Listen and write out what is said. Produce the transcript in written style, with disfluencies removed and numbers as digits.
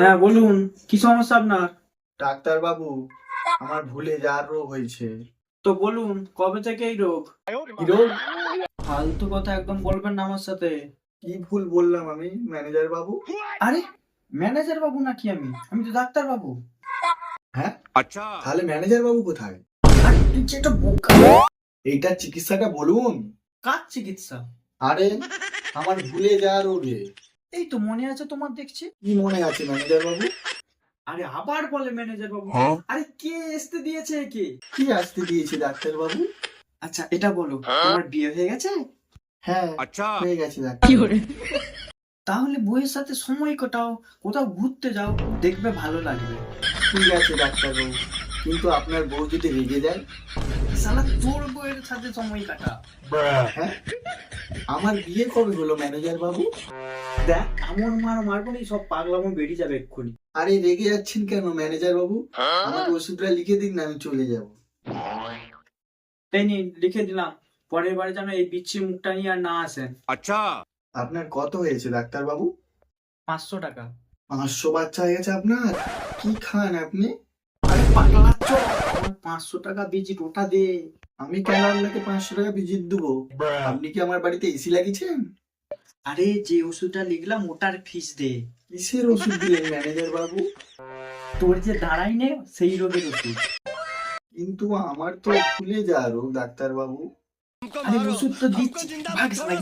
হ্যাঁ বলুন, কি সমস্যা আপনার? ডাক্তার বাবু, আমার ভুলে যাওয়ার রোগ হয়েছে। তো বলুন, কবে থেকে এই রোগ? কি রোগ? ফালতু কথা একদম বলবেন না আমার সাথে। কি ভুল বললাম আমি ম্যানেজার বাবু? আরে, ম্যানেজার বাবু নাকি? আমি তো ডাক্তার বাবু। হ্যাঁ, আচ্ছা, তাহলে ম্যানেজার বাবু কোথায়? আরে তুই যে একটা বোকা। এইটার চিকিৎসাটা বলুন। কার চিকিৎসা? আরে, আমার ভুলে যাওয়ার রোগে। এই তো মনে আছে তোমার, দেখছি। কি মনে আছে ম্যানেজার বাবু? আরে আবার বলে ম্যানেজার বাবু। আরে কে আসতে দিয়েছে একে? কি আসতে দিয়েছে ডাক্তার বাবু? আচ্ছা এটা বলো, তোমার বিয়ে হয়ে গেছে? হ্যাঁ, আচ্ছা, হয়ে গেছে ডাক্তার বাবু। তাহলে বউয়ের সাথে সময় কাটাও, কোথাও ঘুরতে যাও, দেখবে ভালো লাগবে। ঠিক আছে ডাক্তার বাবু, কিন্তু আপনার বউ যদি রেগে যায়? শালা তোর বউয়ের সাথে সময় কাটা। হ্যাঁ, আমার বিয়ে কবে হলো ম্যানেজার বাবু? দেখ এমন মারবো না, সব পাগলামো বেরিয়ে যাবে এক্ষুনি। আরে রেগে যাচ্ছেন কেন ম্যানেজার বাবু? আমাকে ওষুধটা লিখে দিন না, আমি চলে যাব। এই নিন, লিখে দিলাম। পরের বারে যেন এই বিচ্ছি মুখটা নিয়ে আর না আসেন। আচ্ছা, আপনার কত হয়েছে ডাক্তার বাবু? 500 টাকা। 500 বাচ্চা হয়ে গেছে আপনার? কি খান আপনি? আরে পাগলা চোদ, আমার 500 টাকা ভিজিট, ওটা দে। আমি কেন আপনাকে 500 টাকা ভিজিট দেবো? আপনি কি আমার বাড়িতে এসি লাগিয়েছেন? আরে যে ওষুধটা লিখলাম ওটার ফিস দে। কিসের ওষুধ দিলেন ম্যানেজার বাবু? তোর যে দাঁড়াই নে সেই রোগের ওষুধ। কিন্তু আমার তো ফুলে যা রোগ ডাক্তার বাবু। আরে ওষুধ তো দিচ্ছি, ভাগ শালা।